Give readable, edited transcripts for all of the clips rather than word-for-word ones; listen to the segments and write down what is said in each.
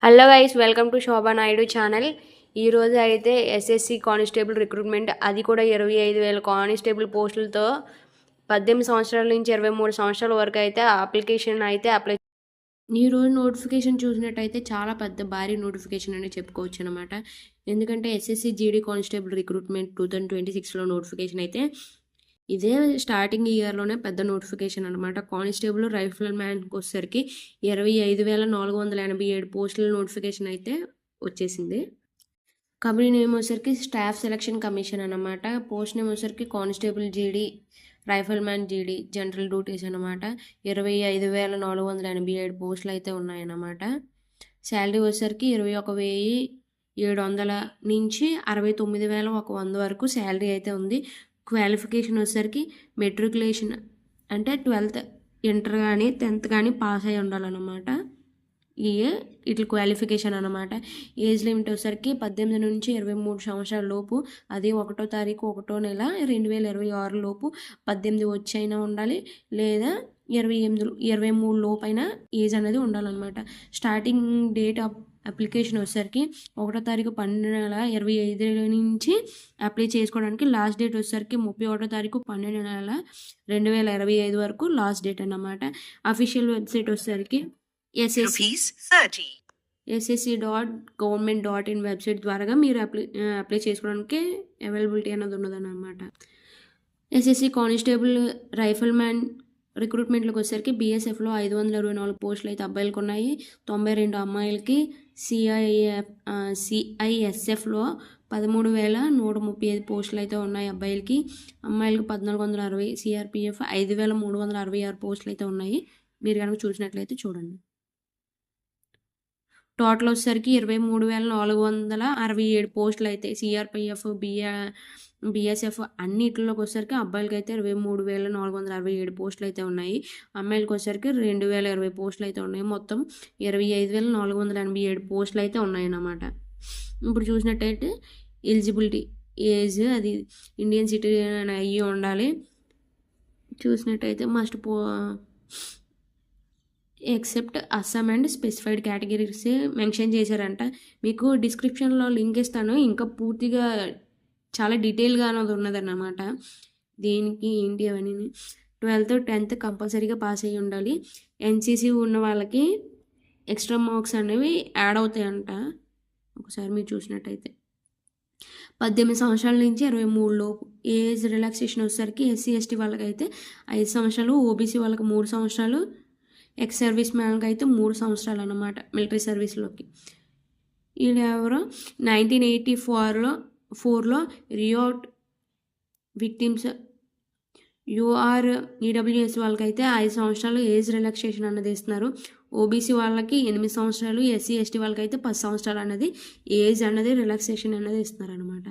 Hello guys, welcome to Shobha Naidu channel. ఈరోజు అయితే SSC constable recruitment, అది కూడా 25,000 కానిస్టేబుల్ పోస్టులతో 18 సంవత్సరాల నుంచి 23 సంవత్సరాల వరకు అయితే అప్లికేషన్ అయితే అప్లై. ఈరోజు నోటిఫికేషన్ చూసినట్టయితే చాలా పెద్ద భారీ నోటిఫికేషన్ అని చెప్పుకోవచ్చు అనమాట. ఎందుకంటే SSC GD constable recruitment 2026లో notification అయితే ఇదే స్టార్టింగ్ ఇయర్లోనే పెద్ద నోటిఫికేషన్ అనమాట. కానిస్టేబుల్ రైఫిల్ మ్యాన్కి వచ్చేసరికి 25,487 పోస్టుల నోటిఫికేషన్ అయితే వచ్చేసింది. కంపెనీ నేమ్ వచ్చేసరికి స్టాఫ్ సెలక్షన్ కమిషన్ అనమాట. పోస్ట్ నేమ్ వచ్చేసరికి కానిస్టేబుల్ జీడీ, రైఫిల్ మ్యాన్ జీడీ, జనరల్ డ్యూటీస్ అనమాట. 25,487 పోస్టులు అయితే ఉన్నాయన్నమాట. శాలరీ వచ్చేసరికి 21,700 నుంచి 69,100 వరకు శాలరీ అయితే ఉంది. క్వాలిఫికేషన్ వచ్చేసరికి మెట్రికులేషన్ అంటే 12th ఇంటర్ కానీ 10th కానీ పాస్ అయి ఉండాలన్నమాట. ఇట్లా క్వాలిఫికేషన్ అనమాట. ఏజ్ లిమిట్ వచ్చేసరికి 18 నుంచి 23 సంవత్సరాల లోపు, అది 1వ తారీఖు 1వ నెల 2026 లోపు 18 వచ్చైనా ఉండాలి, లేదా 23 లోపైన ఏజ్ అనేది ఉండాలన్నమాట. స్టార్టింగ్ డేట్ ఆఫ్ అప్లికేషన్ వచ్చేసరికి 1వ తారీఖు 12/2025 నుంచి అప్లై చేసుకోవడానికి లాస్ట్ డేట్ వచ్చేసరికి 31వ తారీఖు 12/2025 వరకు లాస్ట్ డేట్ అన్నమాట. అఫీషియల్ వెబ్సైట్ వచ్చేసరికి SSC.government.in వెబ్సైట్ ద్వారా మీరు అప్లై చేసుకోవడానికి అవైలబిలిటీ అనేది ఉన్నదన్నమాట. ఎస్ఎస్సి కానిస్టేబుల్ రైఫిల్ మ్యాన్ రిక్రూట్మెంట్లకు వచ్చేసరికి బీఎస్ఎఫ్లో 524 పోస్టులు అయితే అబ్బాయిలకు ఉన్నాయి, 92 అమ్మాయిలకి. సిఐఎస్ఎఫ్లో 13,135 పోస్టులు అయితే ఉన్నాయి అబ్బాయిలకి, అమ్మాయిలకి 1,460. సిఆర్పిఎఫ్ 5,366 పోస్టులు అయితే ఉన్నాయి. మీరు కనుక చూసినట్లయితే చూడండి. టోటల్ వచ్చేసరికి 23,467 పోస్టులు అయితే సిఆర్పిఎఫ్, బీఎస్ఎఫ్ అన్నిటిలోకి వచ్చేసరికి అబ్బాయిలకి అయితే 23,467 పోస్టులు అయితే ఉన్నాయి, అమ్మాయిలకి వచ్చేసరికి 2,020 పోస్టులు అయితే ఉన్నాయి. మొత్తం 25,487 పోస్టులు అయితే ఉన్నాయన్నమాట. ఇప్పుడు చూసినట్టయితే ఎలిజిబిలిటీ ఏజ్ అది ఇండియన్ సిటిజన్ అయ్యి ఉండాలి. చూసినట్టయితే must except Assam and specified categories mention చేశారంట. మీకు డిస్క్రిప్షన్లో లింక్ ఇస్తాను, ఇంకా పూర్తిగా చాలా డీటెయిల్గా అనేది ఉన్నదన్నమాట. దీనికి ఏంటి అవన్నీ 12th 10th కంపల్సరీగా పాస్ అయ్యి ఉండాలి. ఎన్సీసీ ఉన్న వాళ్ళకి ఎక్స్ట్రా మార్క్స్ అనేవి యాడ్ అవుతాయంట. ఒకసారి మీరు చూసినట్టయితే 18 సంవత్సరాల నుంచి 23 లోపు. ఏజ్ రిలాక్సేషన్ వచ్చేసరికి ఎస్సీ ఎస్టీ వాళ్ళకైతే 5 సంవత్సరాలు, ఓబీసీ వాళ్ళకి 3 సంవత్సరాలు, ఎక్స్ సర్వీస్ మ్యాన్కి అయితే 3 సంవత్సరాలు అన్నమాట మిలిటరీ సర్వీస్లోకి. వీళ్ళు ఎవరో 1984లో రియోట్ విక్టిమ్స్ ఈడబ్ల్యూఎస్ వాళ్ళకైతే 5 సంవత్సరాలు ఏజ్ రిలాక్సేషన్ అన్నది ఇస్తున్నారు. ఓబీసీ వాళ్ళకి 8 సంవత్సరాలు, ఎస్సీ ఎస్టీ వాళ్ళకైతే 10 సంవత్సరాలు అన్నది ఏజ్ అన్నది రిలాక్సేషన్ అన్నది ఇస్తున్నారు అనమాట.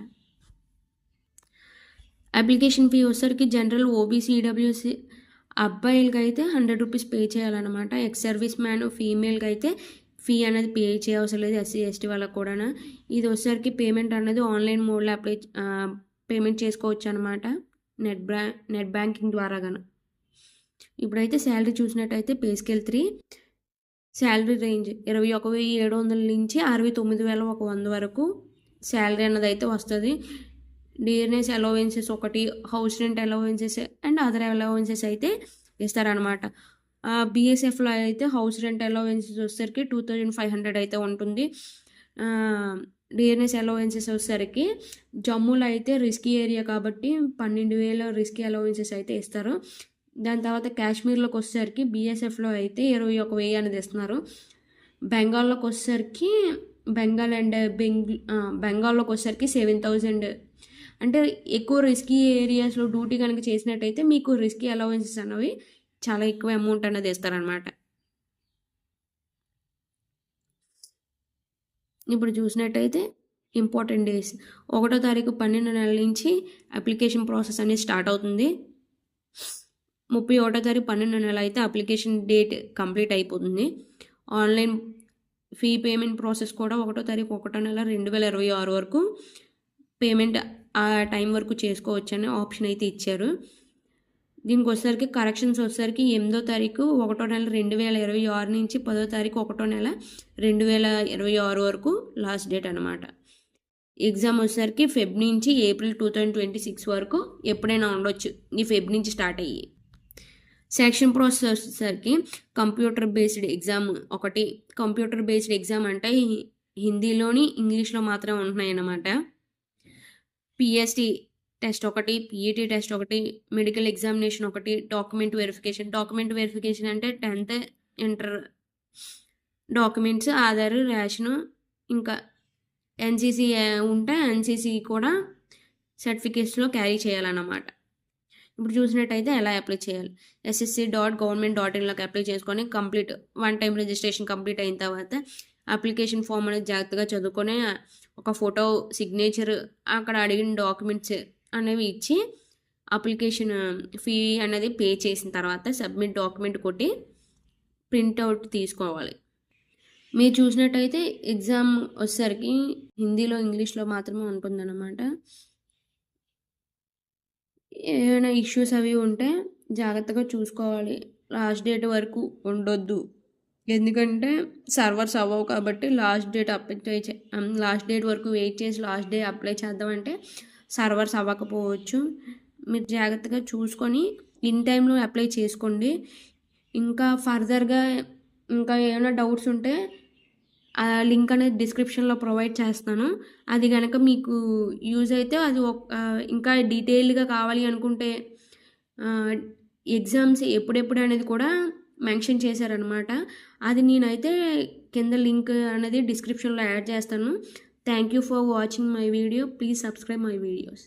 అప్లికేషన్ ఫీ వచ్చేసరికి జనరల్, ఓబీసీ, ఈడబ్ల్యూఎస్ అబ్బాయిలకి అయితే 100 రూపీస్ పే చేయాలన్నమాట. ఎక్స్ సర్వీస్ మ్యాన్ ఫీమేల్కి అయితే ఫీ అనేది పే చేయవసరం లేదు, ఎస్సీ ఎస్టీ వాళ్ళకి కూడా. ఇది వచ్చేసరికి పేమెంట్ అనేది ఆన్లైన్ మోడ్లో పేమెంట్ చేసుకోవచ్చు అనమాట, నెట్ బ్యాంకింగ్ ద్వారా గాను. ఇప్పుడైతే శాలరీ చూసినట్టయితే పే స్కేల్ 3 శాలరీ రేంజ్ 21,700 నుంచి 69,100 వరకు శాలరీ అన్నది అయితే వస్తుంది. డియర్నెస్ అలవెన్సెస్ ఒకటి, house rent allowances and other allowances అయితే ఇస్తారనమాట. బీఎస్ఎఫ్లో అయితే హౌస్ రెంట్ అలవెన్సెస్ వచ్చేసరికి 2,500 అయితే ఉంటుంది. డిఎన్ఎస్ అలవెన్సెస్ వచ్చేసరికి జమ్మూలో అయితే రిస్కీ ఏరియా కాబట్టి 12,000 రిస్కీ అలవెన్సెస్ అయితే ఇస్తారు. దాని తర్వాత కాశ్మీర్లోకి వచ్చేసరికి బీఎస్ఎఫ్లో అయితే 21,000 అనేది ఇస్తున్నారు. బెంగాల్లోకి వచ్చేసరికి బెంగాల్లోకి వచ్చేసరికి 7,000. అంటే ఎక్కువ రిస్కీ ఏరియాస్లో డ్యూటీ కనుక చేసినట్టయితే మీకు రిస్కీ అలవెన్సెస్ అనేవి చాలా ఎక్కువ అమౌంట్ అనేది ఇస్తారనమాట. ఇప్పుడు చూసినట్టయితే ఇంపార్టెంట్ డేస్ 1వ తారీఖు 12వ నెల నుంచి అప్లికేషన్ ప్రాసెస్ అనేది స్టార్ట్ అవుతుంది. 31వ తారీఖు 12వ నెల అయితే అప్లికేషన్ డేట్ కంప్లీట్ అయిపోతుంది. ఆన్లైన్ ఫీ పేమెంట్ ప్రాసెస్ కూడా 1వ తారీఖు 1వ నెల 2026 వరకు పేమెంట్ ఆ టైం వరకు చేసుకోవచ్చు అనే ఆప్షన్ అయితే ఇచ్చారు. దీనికి వచ్చేసరికి కరెక్షన్స్ వచ్చేసరికి 8వ తారీఖు 1వ నెల 2026 నుంచి 10వ తారీఖు 1వ నెల 2026 వరకు లాస్ట్ డేట్ అనమాట. ఎగ్జామ్ వచ్చేసరికి ఫెబ్ నుంచి ఏప్రిల్ 2026 వరకు ఎప్పుడైనా ఉండొచ్చు, ఈ ఫెబ్ నుంచి స్టార్ట్ అయ్యి. సెలక్షన్ ప్రాసెస్ వచ్చేసరికి కంప్యూటర్ బేస్డ్ ఎగ్జామ్ ఒకటి. కంప్యూటర్ బేస్డ్ ఎగ్జామ్ అంటే హిందీలోని ఇంగ్లీష్లో మాత్రమే ఉంటున్నాయి అన్నమాట. పిఎస్టీ టెస్ట్ ఒకటి, పీఈటీ టెస్ట్ ఒకటి, మెడికల్ ఎగ్జామినేషన్ ఒకటి, డాక్యుమెంట్ వెరిఫికేషన్ అంటే 10th inter documents, Aadhaar, ration, ఇంకా ఎన్సీసీ ఉంటే ఎన్సీసీ కూడా సర్టిఫికేట్స్లో క్యారీ చేయాలన్నమాట. ఇప్పుడు చూసినట్టయితే ఎలా అప్లై చేయాలి, ssc.government.inలోకి అప్లై చేసుకొని కంప్లీట్ 1 టైం రిజిస్ట్రేషన్ కంప్లీట్ అయిన తర్వాత అప్లికేషన్ ఫామ్ అనేది జాగ్రత్తగా చదువుకొని ఒక ఫోటో, సిగ్నేచర్, అక్కడ అడిగిన డాక్యుమెంట్స్ అనేవి ఇచ్చి అప్లికేషన్ ఫీ అనేది పే చేసిన తర్వాత సబ్మిట్ డాక్యుమెంట్ కొట్టి ప్రింట్అవుట్ తీసుకోవాలి. మీరు చూసినట్టయితే ఎగ్జామ్ వచ్చేసరికి హిందీలో ఇంగ్లీష్లో మాత్రమే ఉంటుందన్నమాట. ఏమైనా ఇష్యూస్ అవి ఉంటే జాగ్రత్తగా చూసుకోవాలి, లాస్ట్ డేట్ వరకు ఉండొద్దు. ఎందుకంటే సర్వర్స్ అవ్వవు కాబట్టి లాస్ట్ డేట్ వరకు వెయిట్ చేసి లాస్ట్ డే అప్లై చేద్దామంటే సర్వర్స్ అవ్వకపోవచ్చు. మీరు జాగ్రత్తగా చూసుకొని ఇన్ టైంలో అప్లై చేసుకోండి. ఇంకా ఫర్దర్గా ఇంకా ఏమైనా డౌట్స్ ఉంటే ఆ లింక్ అనేది డిస్క్రిప్షన్లో ప్రొవైడ్ చేస్తాను. అది కనుక మీకు యూజ్ అయితే అది ఇంకా డీటెయిల్డ్గా కావాలి అనుకుంటే ఎగ్జామ్స్ ఎప్పుడెప్పుడు అనేది కూడా మెన్షన్ చేశారనమాట. అది నేనైతే కింద లింక్ అనేది డిస్క్రిప్షన్లో యాడ్ చేస్తాను. Thank you for watching my video. Please subscribe my videos.